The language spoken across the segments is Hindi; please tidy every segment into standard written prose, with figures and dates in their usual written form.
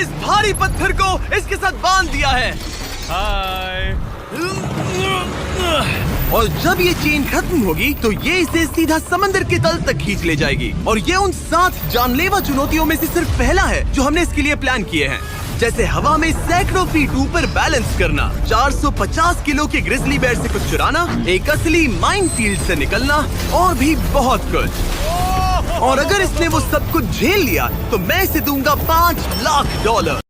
इस भारी पत्थर को इसके साथ बांध दिया है। हाय। और जब ये चेन खत्म होगी तो ये इसे सीधा समंदर के तल तक खींच ले जाएगी। और ये उन 7 जानलेवा चुनौतियों में से सिर्फ पहला है जो हमने इसके लिए प्लान किए हैं, जैसे हवा में सैकड़ों फीट ऊपर बैलेंस करना, 450 किलो के ग्रिजली बेयर से कुछ चुराना, एक असली माइनफील्ड से निकलना और भी बहुत कुछ। और अगर इसने वो सब कुछ झेल लिया तो मैं इसे दूंगा $5 लाख।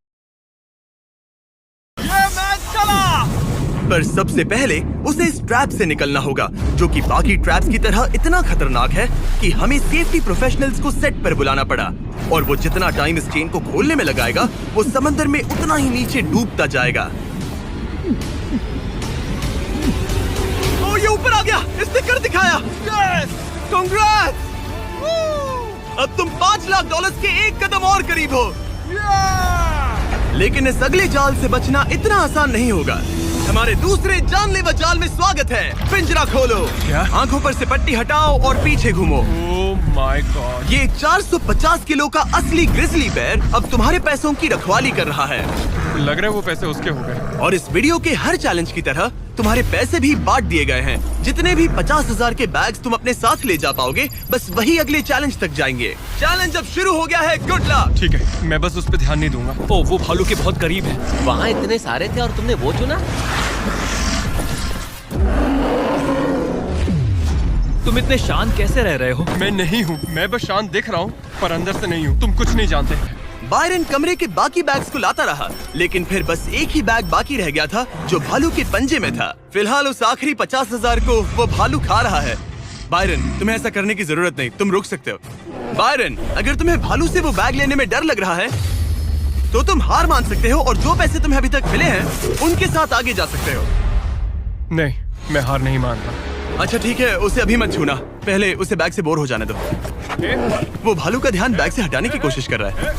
पर सबसे पहले उसे इस ट्रैप से निकलना होगा, जो कि बाकी ट्रैप्स की तरह इतना खतरनाक है कि हमें सेफ्टी प्रोफेशनल्स को सेट पर बुलाना पड़ा। और वो जितना टाइम इस चेन को खोलने में लगाएगा, वो समंदर में उतना ही नीचे डूबता जाएगा। ओ, ये ऊपर आ गया, इसने कर दिखाया। Yes, congrats! अब तुम $5 लाख के एक कदम और करीब हो। लेकिन इस अगले जाल से बचना इतना आसान नहीं होगा। हमारे दूसरे जानलेवा जाल में स्वागत है। पिंजरा खोलो। क्या? आंखों पर से पट्टी हटाओ और पीछे घूमो। ओह माय गॉड। ये 450 किलो का असली ग्रिजली बेयर अब तुम्हारे पैसों की रखवाली कर रहा है। लग रहा है वो पैसे उसके हो गए। और इस वीडियो के हर चैलेंज की तरह तुम्हारे पैसे भी बांट दिए गए हैं। जितने भी 50,000 के बैग्स तुम अपने साथ ले जा पाओगे, बस वही अगले चैलेंज तक जाएंगे। चैलेंज अब शुरू हो गया है। Good luck. ठीक है, मैं बस उस पर ध्यान नहीं दूंगा। ओ, वो भालू के बहुत करीब है। वहाँ इतने सारे थे और तुमने वो चुना? तुम इतने शांत कैसे रह रहे हो? मैं नहीं हूँ, मैं बस शांत दिख रहा हूँ, पर अंदर से नहीं हूँ। तुम कुछ नहीं जानते। बायरन कमरे के बाकी बैग्स को लाता रहा, लेकिन फिर बस एक ही बैग बाकी रह गया था जो भालू के पंजे में था। फिलहाल उस आखिरी 50,000 को वो भालू खा रहा है। बायरन, तुम्हें ऐसा करने की जरूरत नहीं, तुम रुक सकते हो। बायरन, अगर तुम्हें भालू से वो बैग लेने में डर लग रहा है तो तुम हार मान सकते हो और जो पैसे तुम्हें अभी तक मिले हैं उनके साथ आगे जा सकते हो। नहीं, मैं हार नहीं मानता। अच्छा ठीक है, उसे अभी मत छूना, पहले उसे बैग से बोर हो जाने दो। वो भालू का ध्यान बैग से हटाने की कोशिश कर रहा है।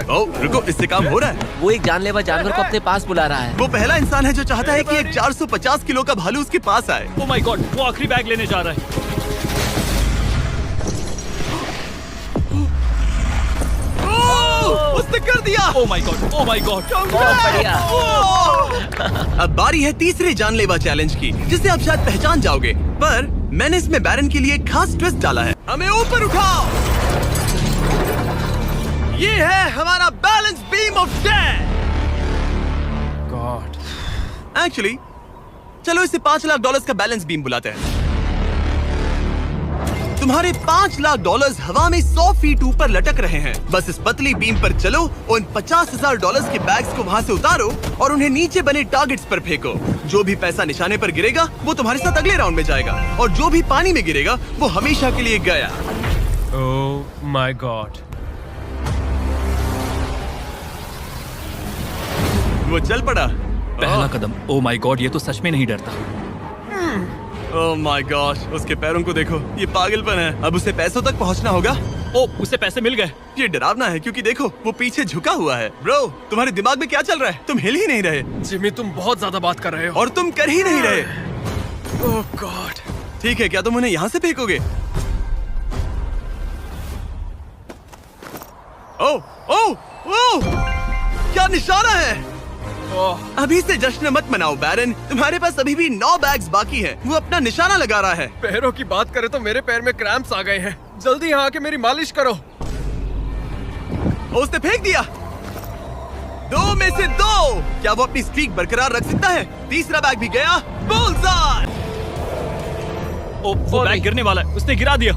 ओह रुको, इससे काम हो रहा है। वो एक जानलेवा जानवर को अपने पास बुला रहा है। वो पहला इंसान है जो चाहता है कि एक 450 किलो का भालू उसके पास आए। ओ माय गॉड, वो आखिरी बैग लेने जा रहा है। उसने कर दिया। Oh my God, oh my God. बढ़िया। अब बारी है तीसरे जानलेवा चैलेंज की, जिसे आप शायद पहचान जाओगे, पर मैंने इसमें बैरन के लिए एक खास ट्विस्ट डाला है। हमें ऊपर उठाओ। ये है हमारा balance beam of death. God. Actually चलो इसे $5 लाख का बैलेंस बीम बुलाते हैं। तुम्हारे $5 लाख हवा में 100 फीट ऊपर लटक रहे हैं। बस इस पतली बीम पर चलो, उन $50,000 के बैग्स को वहाँ से उतारो और उन्हें नीचे बने टारगेट्स पर फेंको। जो भी पैसा निशाने पर गिरेगा वो तुम्हारे साथ अगले राउंड में जाएगा, और जो भी पानी में गिरेगा वो हमेशा के लिए गया। ओह माय गॉड। वो चल पड़ा। पहला कदम। ओ माय गॉड, ये तो सच में नहीं डरता। ओह माय गॉड, उसके पैरों को देखो, ये पागलपन है। अब उसे पैसों तक पहुंचना होगा। ओ, उसे पैसे मिल गए। ये डरावना है क्योंकि देखो वो पीछे झुका हुआ है। ब्रो, तुम्हारे दिमाग में क्या चल रहा है? तुम हिल ही नहीं रहे जिमी, तुम बहुत ज्यादा बात कर रहे हो। और तुम कर ही नहीं रहे। ओह गॉड। ठीक है, क्या तुम उन्हें यहाँ से फेंकोगे? ओह ओह ओह, क्या निशाना है? अभी से जश्न मत मनाओ बैरन, तुम्हारे पास अभी भी 9 बैग्स बाकी हैं। वो अपना निशाना लगा रहा है। पैरों की बात करें तो मेरे पैर में क्रैम्प्स आ गए हैं। जल्दी यहाँ आके मेरी मालिश करो। उसने फेंक दिया। 2 में से 2। क्या वो अपनी स्ट्रीक बरकरार रख सकता है? तीसरा बैग भी गया। बुलसआई। ओ, वो बैग गिरने वाला है, उसने गिरा दिया।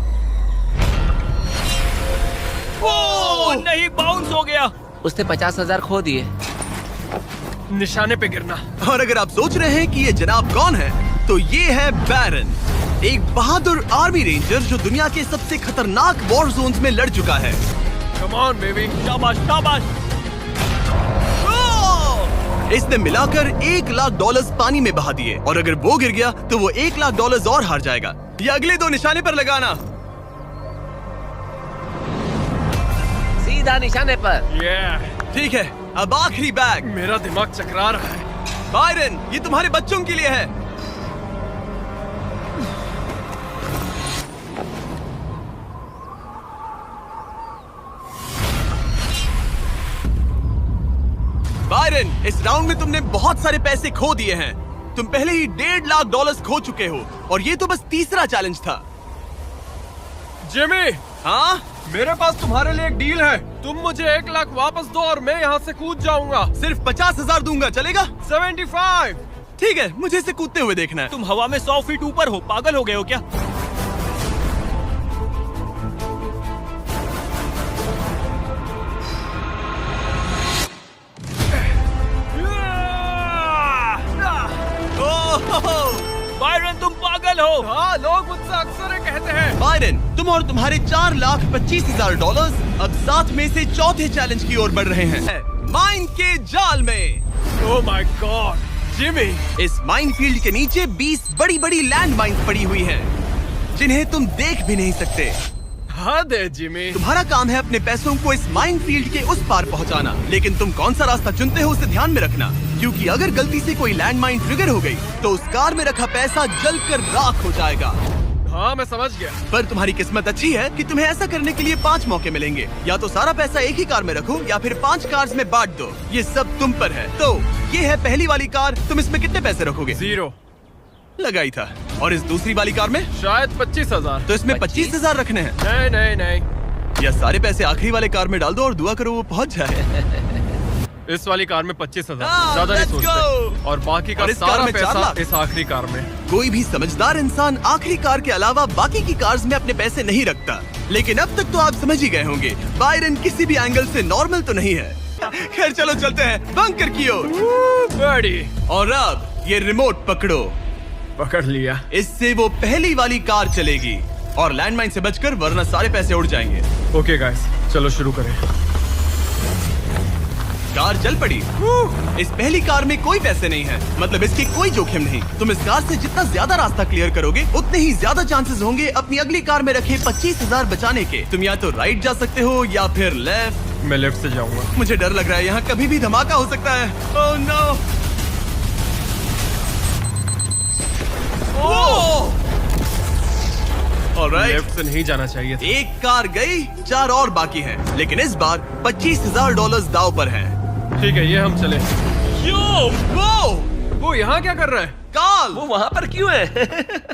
ओ नहीं, बाउंस हो गया। उसने 50,000 खो दिए। निशाने पे गिरना। और अगर आप सोच रहे हैं कि ये जनाब कौन है, तो ये है बैरन, एक बहादुर आर्मी रेंजर जो दुनिया के सबसे खतरनाक वॉर जोन्स में लड़ चुका है। Come on baby. शाबाश शाबाश। इसने मिलाकर $1 लाख पानी में बहा दिए, और अगर वो गिर गया तो वो $1 लाख और हार जाएगा। ये अगले 2 निशाने पर लगाना। सीधा निशाने पर। ठीक है, अब आखिरी बैग। मेरा दिमाग चकरा रहा है। बायरन, ये तुम्हारे बच्चों के लिए है। बायरन, इस राउंड में तुमने बहुत सारे पैसे खो दिए हैं। तुम पहले ही $1.5 लाख खो चुके हो और ये तो बस तीसरा चैलेंज था। जिमी, हाँ, मेरे पास तुम्हारे लिए एक डील है। तुम मुझे 1 लाख वापस दो और मैं यहाँ से कूद जाऊंगा। सिर्फ 50,000 दूंगा, चलेगा? 75। ठीक है, मुझे इसे कूदते हुए देखना है। तुम हवा में 100 फीट ऊपर हो, पागल हो गए हो क्या? बायरन, तुम पागल हो। हाँ, लोग मुझसे अक्सर ये कहते हैं। बायरन, तुम और तुम्हारे $4,25,000 अब साथ में से चौथे चैलेंज की ओर बढ़ रहे हैं, माइन के जाल में। ओह माय गॉड, जिमी। इस माइन फील्ड के नीचे 20 बड़ी बड़ी लैंड माइन पड़ी हुई हैं, जिन्हें तुम देख भी नहीं सकते। हाँ दे जिमी। तुम्हारा काम है अपने पैसों को इस माइन फील्ड के उस पार पहुंचाना, लेकिन तुम कौन सा रास्ता चुनते हो उसे ध्यान में रखना, क्योंकि अगर गलती से कोई लैंड माइन ट्रिगर हो गई तो उस कार में रखा पैसा जलकर राख हो जाएगा। हाँ, मैं समझ गया। पर तुम्हारी किस्मत अच्छी है कि तुम्हें ऐसा करने के लिए 5 मौके मिलेंगे। या तो सारा पैसा एक ही कार में रखो या फिर 5 कार्स में बांट दो। ये सब तुम पर है। तो ये है पहली वाली कार, तुम इसमें कितने पैसे रखोगे? 0 लगाई था। और इस दूसरी वाली कार में शायद 25,000। तो इसमें 25,000 रखने हैं। नहीं नहीं नहीं, या सारे पैसे आखिरी वाले कार में डाल दो और दुआ करो वो पहुंच जाए। इस वाली कार में 25,000, हाँ, ज्यादा नहीं let's सोचते। go। और बाकी का और इस कार सारा में 4 पैसा लाख। इस आखिरी कार में। कोई भी समझदार इंसान आखिरी कार के अलावा बाकी की कार्स में अपने पैसे नहीं रखता। लेकिन अब तक तो आप समझ ही गए होंगे, बायरन किसी भी एंगल से नॉर्मल तो नहीं है। खैर चलो चलते हैं बंकर की ओर। बड़ी। और अब ये रिमोट पकड़ो। पकड़ लिया। इससे वो पहली वाली कार चलेगी और लैंडमाइन से बचकर, वरना सारे पैसे उड़ जाएंगे। ओके गाइस, चलो शुरू करें। कार चल पड़ी। इस पहली कार में कोई पैसे नहीं है, मतलब इसकी कोई जोखिम नहीं। तुम इस कार से जितना ज्यादा रास्ता क्लियर करोगे उतने ही ज्यादा चांसेस होंगे अपनी अगली कार में रखे 25,000 बचाने के। तुम या तो राइट जा सकते हो या फिर लेफ्ट। मैं लेफ्ट से जाऊंगा। मुझे डर लग रहा है, यहाँ कभी भी धमाका हो सकता है। Oh no. ऑलराइट, लेफ्ट से नहीं जाना चाहिए था। एक कार गई, 4 और बाकी हैं, लेकिन इस बार $25,000 दाव पर हैं। ठीक है, ये हम चले। वो यहाँ क्या कर रहा है? काल, वो वहाँ पर क्यों है?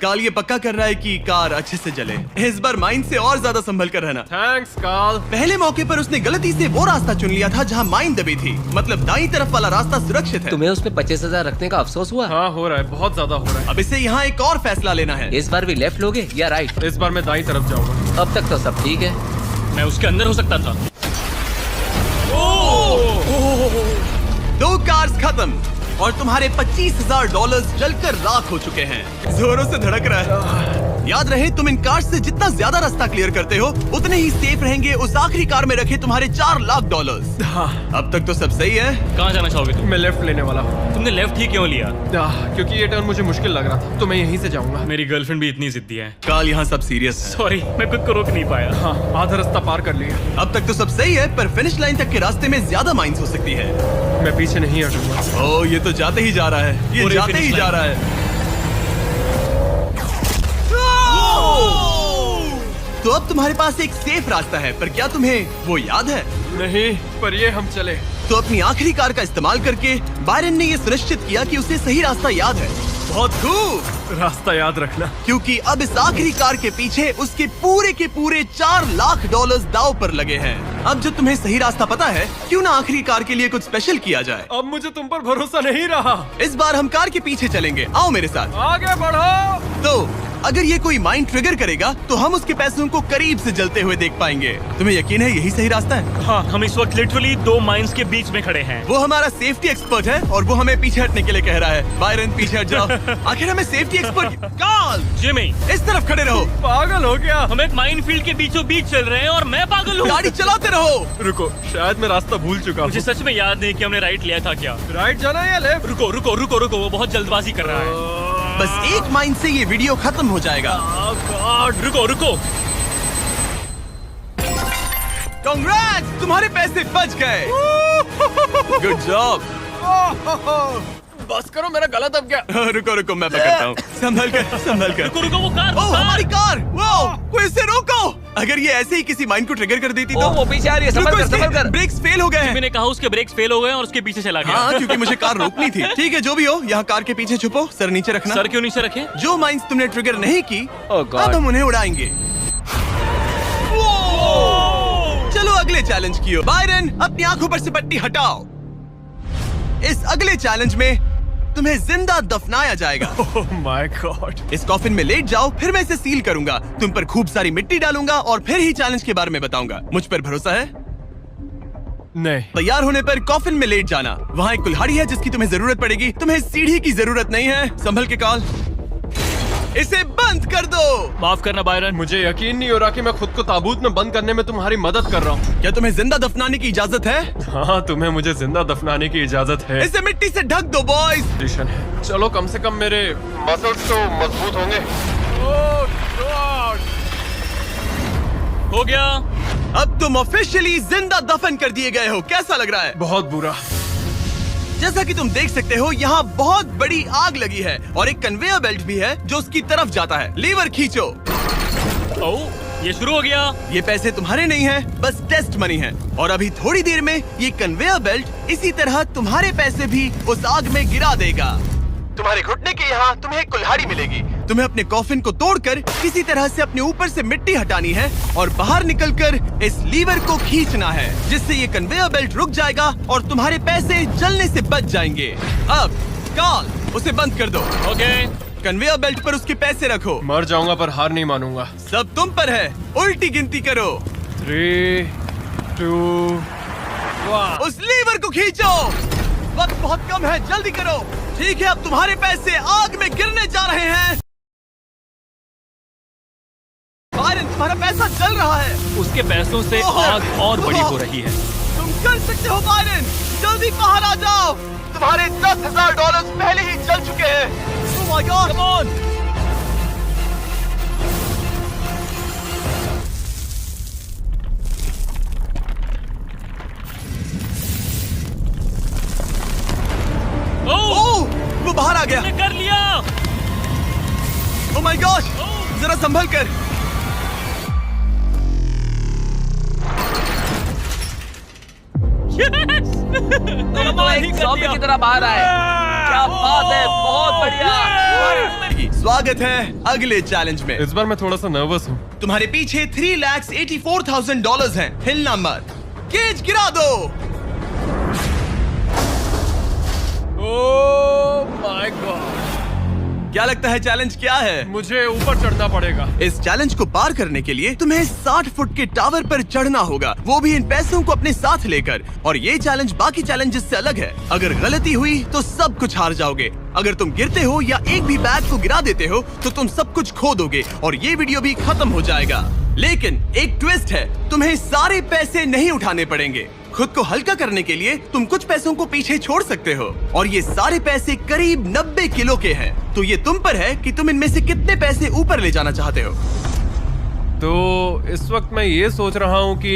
काल ये पक्का कर रहा है कि कार अच्छे से चले। इस बार माइन से और ज्यादा संभल कर रहना। थैंक्स काल। पहले मौके पर उसने गलती से वो रास्ता चुन लिया था जहाँ माइन दबी थी, मतलब दाईं तरफ वाला रास्ता सुरक्षित है। तुम्हें उसमें 25,000 रखने का अफसोस हुआ? हाँ, हो रहा है, बहुत ज्यादा हो रहा अब इसे यहाँ एक और फैसला लेना है। इस बार भी लेफ्ट लोगे या राइट? है। इस बार मैं दाईं तरफ जाऊंगा। अब तक तो सब ठीक है। मैं उसके अंदर हो सकता था। 2 कार्स खत्म और तुम्हारे $25,000 जलकर राख हो चुके हैं। जोरों से धड़क रहा है। याद रहे, तुम इन कार्स से जितना ज्यादा रास्ता क्लियर करते हो उतने ही सेफ रहेंगे उस आखिरी कार में रखे तुम्हारे $4 लाख। हाँ, अब तक तो सब सही है। कहाँ जाना चाहोगे तुम? मैं लेफ्ट लेने वाला हूँ। तुमने लेफ्ट ही क्यों लिया? क्योंकि ये टर्न मुझे मुश्किल लग रहा था, तो मैं यहीं से जाऊंगा। मेरी गर्लफ्रेंड भी इतनी जिद्दी है। काल, यहाँ सब सीरियस है। सॉरी, मैं खुद को रोक नहीं पाया। हाँ, आधा रास्ता पार कर लिया। अब तक तो सब सही है, पर फिनिश लाइन तक के रास्ते में ज्यादा माइंस हो सकती है। मैं पीछे नहीं हटूंगा। ओह, ये तो जाते ही जा रहा है, ये पूरी जाते finish ही जा line। रहा है। तो अब तुम्हारे पास एक सेफ रास्ता है, पर क्या तुम्हें वो याद है? नहीं, पर ये हम चले। तो अपनी आखिरी कार का इस्तेमाल करके बायरन ने ये सुनिश्चित किया कि उसे सही रास्ता याद है। बहुत खूब, रास्ता याद रखना। क्योंकि अब इस आखिरी कार के पीछे उसके पूरे के पूरे $4 लाख दाव पर लगे हैं। अब जो तुम्हें सही रास्ता पता है, क्यों ना आखिरी कार के लिए कुछ स्पेशल किया जाए। अब मुझे तुम पर भरोसा नहीं रहा। इस बार हम कार के पीछे चलेंगे, आओ मेरे साथ। आगे बढ़ो। तो अगर ये कोई माइंड ट्रिगर करेगा तो हम उसके पैसों को करीब से जलते हुए देख पाएंगे। तुम्हें यकीन है यही सही रास्ता है? हाँ, हम इस वक्त लिटरली 2 माइंस के बीच में खड़े हैं। वो हमारा सेफ्टी एक्सपर्ट है और वो हमें पीछे हटने के लिए कह रहा है। बायरन, पीछे हट जाओ। आखिर हमें सेफ्टी एक्सपर्ट काल, जिमी, इस तरफ खड़े रहो। पागल हो गया। हम एक माइन फील्ड के बीचों बीच चल रहे हैं और मैं पागल हूँ। गाड़ी चलाते रहो। रुको, शायद मैं रास्ता भूल चुका मुझे हूँ। सच में याद नहीं कि हमने राइट लिया था क्या। राइट जाना है या लेफ्ट? रुको रुको रुको रुको, वो बहुत जल्दबाजी कर रहा है। बस एक माइंड से ये वीडियो खत्म हो जाएगा। रुको रुको। कांग्रेट्स, तुम्हारे पैसे बच गए। Good job. बस करो, मेरा गला दब गया। रुको रुको, मैं पकड़ता हूँ। संभल कर, संभल कर। रुको रुको, वो कार। ओह, हमारी कार! वो इसे रोको। अगर ये ऐसे ही किसी माइन को ट्रिगर कर देती ओ, तो। वो पीछे आ रही है, संभल कर, संभल कर। ब्रेक्स फेल हो गए हैं। मैंने कहा उसके ब्रेक्स फेल हो गए और उसके पीछे चला गया। हाँ, क्योंकि मुझे कार रोकनी थी। ठीक है, जो भी हो, यहाँ कार के पीछे छुपो, सर नीचे रखना। सर क्यों नीचे रखे? जो माइंस तुमने ट्रिगर नहीं की, Oh God. अब हम उन्हें उड़ाएंगे। चलो अगले चैलेंज की ओर। बायरन, अपनी आंखों पर से पट्टी हटाओ। इस अगले चैलेंज में तुम्हें जिंदा दफनाया जाएगा। ओह माय गॉड। इस कॉफिन में लेट जाओ, फिर मैं इसे सील करूंगा, तुम पर खूब सारी मिट्टी डालूंगा और फिर ही चैलेंज के बारे में बताऊंगा। मुझ पर भरोसा है? नहीं। तैयार होने पर कॉफिन में लेट जाना। वहाँ एक कुल्हाड़ी है जिसकी तुम्हें जरूरत पड़ेगी। तुम्हें सीढ़ी की जरूरत नहीं है। संभल के कॉल। इसे बंद कर दो। माफ करना बायरन। मुझे यकीन नहीं हो रहा कि मैं खुद को ताबूत में बंद करने में तुम्हारी मदद कर रहा हूँ। क्या तुम्हें जिंदा दफनाने की इजाजत है? हाँ, तुम्हें मुझे जिंदा दफनाने की इजाजत है। इसे मिट्टी से ढक दो बॉयज। कंडीशन है। चलो कम से कम मेरे मसल्स तो मजबूत होंगे। ओह गॉड। हो गया। अब तुम ऑफिशियली जिंदा दफन कर दिए गए हो। कैसा लग रहा है? बहुत बुरा। जैसा कि तुम देख सकते हो, यहाँ बहुत बड़ी आग लगी है और एक कन्वेयर बेल्ट भी है जो उसकी तरफ जाता है। लीवर खींचो। ओह, ये शुरू हो गया। ये पैसे तुम्हारे नहीं हैं, बस टेस्ट मनी है। और अभी थोड़ी देर में ये कन्वेयर बेल्ट इसी तरह तुम्हारे पैसे भी उस आग में गिरा देगा। तुम्हारे घुटने के यहाँ तुम्हें एक कुल्हाड़ी मिलेगी। तुम्हें अपने कॉफिन को तोड़कर किसी तरह से अपने ऊपर से मिट्टी हटानी है और बाहर निकलकर इस लीवर को खींचना है, जिससे ये कन्वेयर बेल्ट रुक जाएगा और तुम्हारे पैसे जलने से बच जाएंगे। अब कॉल, उसे बंद कर दो। ओके। कन्वेयर बेल्ट पर उसके पैसे रखो। मर जाऊंगा पर हार नहीं मानूंगा। सब तुम पर है। उल्टी गिनती करो। 3, 2, 1। उस लीवर को खींचो। वक्त बहुत कम है, जल्दी करो। ठीक है, अब तुम्हारे पैसे आग में गिरने जा रहे हैं। बायरन, तुम्हारा पैसा जल रहा है। उसके पैसों से आग और बड़ी हो रही है। तुम कर सकते हो बायरन, जल्दी बाहर आ जाओ। तुम्हारे $10,000 पहले ही जल चुके हैं। Oh my God, come on! ओह, वो बाहर आ गया। मैंने कर लिया। Oh my gosh, जरा संभल कर। तुम तो एक ज़ॉम्बी की तरह बाहर आए। क्या बात है, बहुत बढ़िया। स्वागत है अगले चैलेंज में। इस बार मैं थोड़ा सा नर्वस हूँ। तुम्हारे पीछे $3,84,000 हैं। हिलना मत। केज गिरा दो। ओह माय गॉड। क्या लगता है चैलेंज क्या है? मुझे ऊपर चढ़ना पड़ेगा। इस चैलेंज को पार करने के लिए तुम्हें 60 फुट के टावर पर चढ़ना होगा, वो भी इन पैसों को अपने साथ लेकर। और ये चैलेंज बाकी चैलेंजेस से अलग है। अगर गलती हुई तो सब कुछ हार जाओगे। अगर तुम गिरते हो या एक भी बैग को गिरा देते हो तो तुम सब कुछ खो दोगे और ये वीडियो भी खत्म हो जाएगा। लेकिन एक ट्विस्ट है, तुम्हें सारे पैसे नहीं उठाने पड़ेंगे। खुद को हल्का करने के लिए तुम कुछ पैसों को पीछे छोड़ सकते हो और ये सारे पैसे करीब 90 किलो के हैं। तो ये तुम पर है कि तुम इनमें से कितने पैसे ऊपर ले जाना चाहते हो। तो इस वक्त मैं ये सोच रहा हूँ कि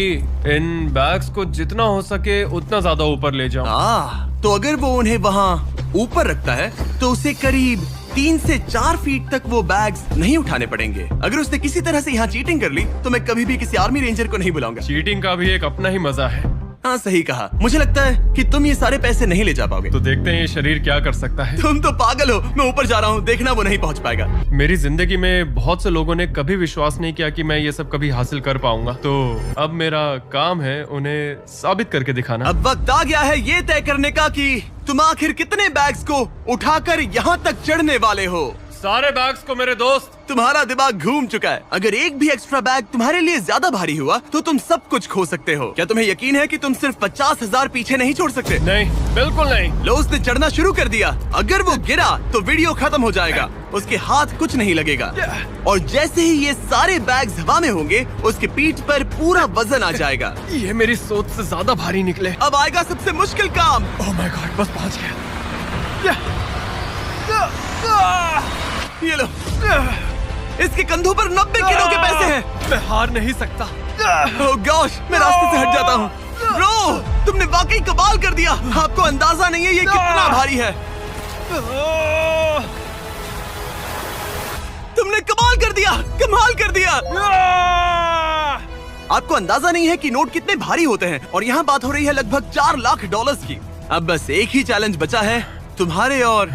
इन बैग्स को जितना हो सके उतना ज्यादा ऊपर ले जाऊं। तो अगर वो उन्हें वहाँ ऊपर रखता है तो उसे करीब 3 से 4 फीट तक वो बैग्स नहीं उठाने पड़ेंगे। अगर उसने किसी तरह से यहाँ चीटिंग कर ली तो मैं कभी भी किसी आर्मी रेंजर को नहीं बुलाऊंगा। चीटिंग का भी एक अपना ही मजा है। हाँ, सही कहा। मुझे लगता है कि तुम ये सारे पैसे नहीं ले जा पाओगे। तो देखते हैं ये शरीर क्या कर सकता है। तुम तो पागल हो। मैं ऊपर जा रहा हूँ, देखना वो नहीं पहुँच पाएगा। मेरी जिंदगी में बहुत से लोगों ने कभी विश्वास नहीं किया कि मैं ये सब कभी हासिल कर पाऊंगा। तो अब मेरा काम है उन्हें साबित करके दिखाना। अब वक्त आ गया है ये तय करने का कि तुम आखिर कितने बैग्स को उठाकर यहाँ तक चढ़ने वाले हो। सारे बैग्स को मेरे दोस्त। तुम्हारा दिमाग घूम चुका है। अगर एक भी एक्स्ट्रा बैग तुम्हारे लिए ज्यादा भारी हुआ तो तुम सब कुछ खो सकते हो। क्या तुम्हें यकीन है कि तुम सिर्फ 50,000 पीछे नहीं छोड़ सकते? नहीं, बिल्कुल नहीं। लो, उसने चढ़ना शुरू कर दिया। अगर वो गिरा तो वीडियो खत्म हो जाएगा। उसके हाथ कुछ नहीं लगेगा और जैसे ही ये सारे बैग्स हवा में होंगे उसके पीठ पर पूरा वजन आ जाएगा। ये मेरी सोच से ज्यादा भारी निकले। अब आएगा सबसे मुश्किल काम। ओह माय गॉड, बस पहुंच गया। ये लो, इसके कंधों पर 90 किलो के पैसे हैं। मैं हार नहीं सकता। ओह गॉश, मैं रास्ते से हट जाता हूँ। ब्रो, तुमने वाकई कमाल कर दिया। आपको अंदाजा नहीं है ये कितना भारी है। तुमने कमाल कर दिया, कमाल कर दिया। आपको अंदाजा नहीं है कि नोट कितने भारी होते हैं और यहाँ बात हो रही है लगभग 4 लाख डॉलर्स की। अब बस एक ही चैलेंज बचा है, तुम्हारे और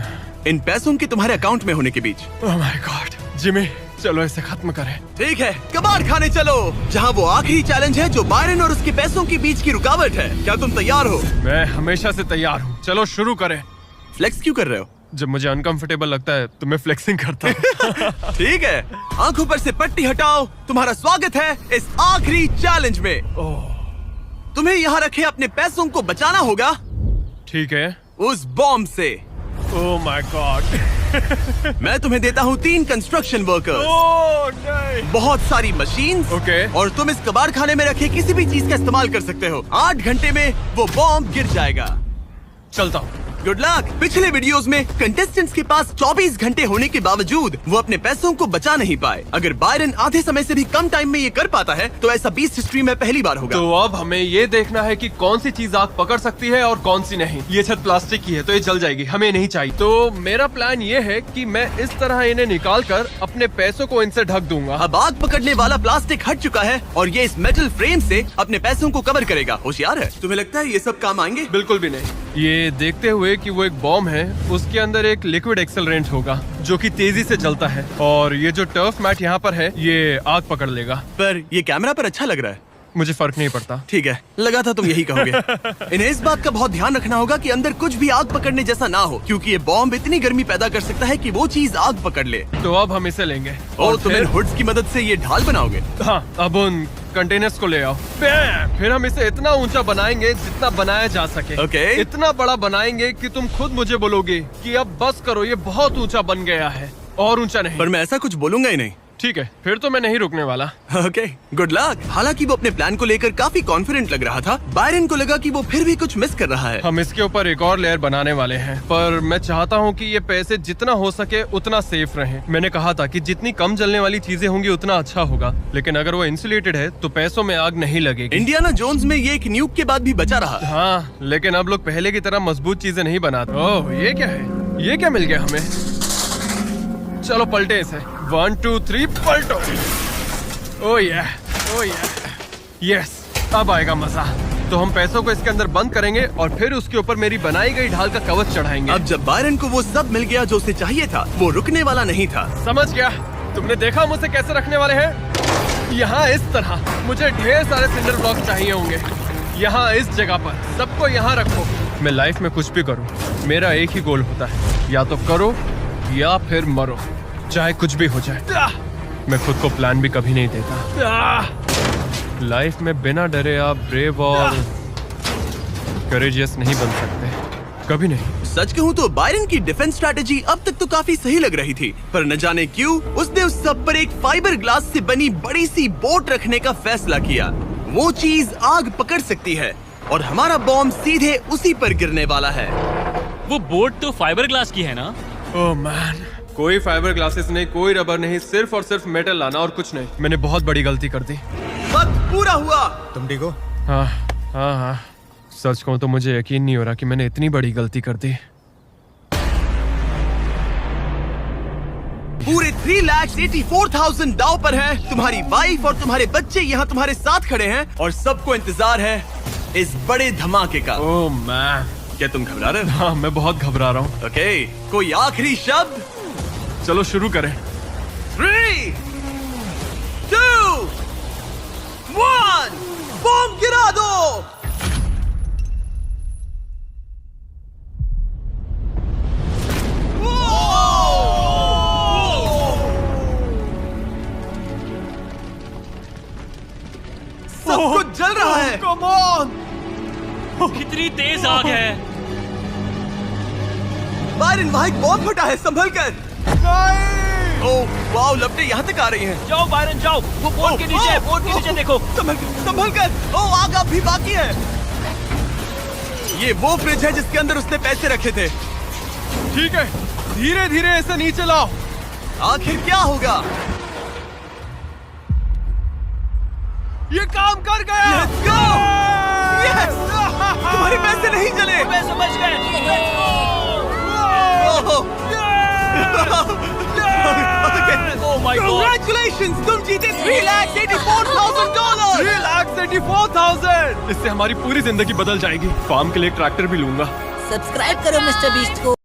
इन पैसों के तुम्हारे अकाउंट में होने के बीच। ओह माय गॉड, जिमी चलो इसे खत्म करें। ठीक है, कबाड़ खाने चलो, जहाँ वो आखिरी चैलेंज है जो बायरन और उसके पैसों के बीच की रुकावट है। क्या तुम तैयार हो? मैं हमेशा से तैयार हूँ, चलो शुरू करें। फ्लेक्स क्यों कर रहे हो? जब मुझे अनकंफर्टेबल लगता है तो मैं फ्लेक्सिंग करता हूँ। ठीक है, आंखों पर से पट्टी हटाओ। तुम्हारा स्वागत है इस आखिरी चैलेंज में। तुम्हें यहाँ रखे अपने पैसों को बचाना होगा ठीक है। उस बॉम्ब से। ओह माय गॉड। मैं तुम्हें देता हूँ 3 कंस्ट्रक्शन वर्कर्स, ओह नहीं। बहुत सारी मशीन्स, ओके। और तुम इस कबाड़ खाने में रखे किसी भी चीज का इस्तेमाल कर सकते हो। 8 घंटे में वो बॉम्ब गिर जाएगा। चलता हूँ। Good luck. पिछले वीडियोस में कंटेस्टेंट्स के पास 24 घंटे होने के बावजूद वो अपने पैसों को बचा नहीं पाए। अगर बायरन आधे समय से भी कम टाइम में ये कर पाता है तो ऐसा बीस्ट हिस्ट्री में पहली बार होगा। तो अब हमें ये देखना है कि कौन सी चीज आग पकड़ सकती है और कौन सी नहीं। ये छत प्लास्टिक की है तो ये जल जाएगी, हमें नहीं चाहिए। तो मेरा प्लान ये है कि मैं इस तरह इन्हें निकाल कर अपने पैसों को इनसे ढक दूंगा। अब आग पकड़ने वाला प्लास्टिक हट चुका है और ये इस मेटल फ्रेम से अपने पैसों को कवर करेगा। होशियार है। तुम्हें लगता है ये सब काम आएंगे? बिल्कुल भी नहीं। ये देखते हुए कि वो एक बॉम्ब है, उसके अंदर एक लिक्विड एक्सेलरेंट होगा जो कि तेजी से जलता है, और ये जो टर्फ मैट यहाँ पर है ये आग पकड़ लेगा। पर ये कैमरा पर अच्छा लग रहा है। मुझे फर्क नहीं पड़ता। ठीक है, लगा था तुम यही कहोगे। इन्हें इस बात का बहुत ध्यान रखना होगा कि अंदर कुछ भी आग पकड़ने जैसा ना हो, क्योंकि ये बॉम्ब इतनी गर्मी पैदा कर सकता है कि वो चीज आग पकड़ ले। तो अब हम इसे लेंगे और तुम इन फिर हुड्स की मदद से ये ढाल बनाओगे। हाँ, अब उन कंटेनर्स को ले आओ। फिर हम इसे इतना ऊंचा बनाएंगे जितना बनाया जा सके। ओके। इतना बड़ा बनाएंगे कि तुम खुद मुझे बोलोगे कि अब बस करो, ये बहुत ऊंचा बन गया है। और ऊंचा नहीं। पर मैं ऐसा कुछ बोलूंगा ही नहीं। ठीक है, फिर तो मैं नहीं रुकने वाला। Okay, good luck. हालांकि वो अपने प्लान को लेकर काफी कॉन्फिडेंट लग रहा था, बायरन को लगा कि वो फिर भी कुछ मिस कर रहा है। हम इसके ऊपर एक और लेयर बनाने वाले हैं, पर मैं चाहता हूँ कि ये पैसे जितना हो सके उतना सेफ रहें। मैंने कहा था कि जितनी कम जलने वाली चीजें होंगी उतना अच्छा होगा, लेकिन अगर वो इंसुलेटेड है तो पैसों में आग नहीं लगेगी। इंडियाना जोन्स में ये एक न्यूक के बाद भी बचा रहा। हाँ, लेकिन अब लोग पहले की तरह मजबूत चीजें नहीं बनाते। ओह, ये क्या है? ये क्या मिल गया हमें? चलो पलटे इसे। 1 2 3 पलटो। ओह या, ओह या, यस, अब आएगा मजा। तो हम पैसों को इसके अंदर बंद करेंगे और फिर उसके ऊपर मेरी बनाई गई ढाल का कवच चढ़ाएंगे। अब जब बायरन को वो सब मिल गया जो उसे चाहिए था, वो रुकने वाला नहीं था। समझ गया। तुमने देखा हम उसे कैसे रखने वाले हैं? यहाँ इस तरह। मुझे ढेर सारे सिंडर ब्लॉक चाहिए होंगे। यहाँ इस जगह पर सबको यहाँ रखो। मैं लाइफ में कुछ भी करूँ, मेरा एक ही गोल होता है, या तो करो या फिर मरो, चाहे कुछ भी हो जाए। मैं खुद को प्लान भी कभी नहीं देता। लाइफ में बिना डरे आप ब्रेव और करेजियस नहीं बन सकते, कभी नहीं। सच कहूँ तो बायरन की डिफेंस स्ट्रैटेजी अब तक तो काफी सही लग रही थी, पर न जाने क्यों उसने उस सब पर एक फाइबर ग्लास से बनी बड़ी सी बोट रखने का फैसला किया। वो चीज आग पकड़ सकती है और हमारा बॉम्ब सीधे उसी पर गिरने वाला है। वो बोट तो फाइबर ग्लास की है ना? ओह मैन, कोई फाइबर ग्लासेस नहीं, कोई रबर नहीं, सिर्फ और सिर्फ मेटल लाना और कुछ नहीं। मैंने बहुत बड़ी गलती कर दी। वक्त पूरा हुआ। तुम ठीक हो? हाँ हाँ हाँ, सच कहूँ तो मुझे यकीन नहीं हो रहा कि मैंने इतनी बड़ी गलती कर दी। पूरे 3,84,000 दाव पर है। तुम्हारी वाइफ और तुम्हारे बच्चे यहाँ तुम्हारे साथ खड़े हैं और सबको इंतजार है इस बड़े धमाके का। ओह मैन, क्या तुम घबरा रहे हो? हाँ, मैं बहुत घबरा रहा हूँ। ओके, कोई आखिरी शब्द? चलो शुरू करें। 3 2 1 बॉम्ब गिरा दो। सब कुछ जल रहा है। Come on. कितनी तेज आग है। बायरन, वहाँ एक बॉम्ब फटा है, संभल कर। ओह वाओ, लपटें यहाँ तक आ रही हैं। जाओ बायरन जाओ, वो बोट के नीचे है, बोट के नीचे देखो। संभल कर। ओह, आग अब भी बाकी है। ये वो फ्रिज है जिसके अंदर उसने पैसे रखे थे। ठीक है, धीरे धीरे इसे नीचे लाओ। आखिर क्या होगा? ये काम कर गया। Let's go! Yes! तुम्हारे पैसे नहीं जले। पैसे बच गए। Oh! Oh my god Congratulations! तुम जीते $3,84,000। 3,84,000। इससे हमारी पूरी जिंदगी बदल जाएगी। फार्म के लिए ट्रैक्टर भी लूंगा। सब्सक्राइब करो मिस्टर बीस्ट को।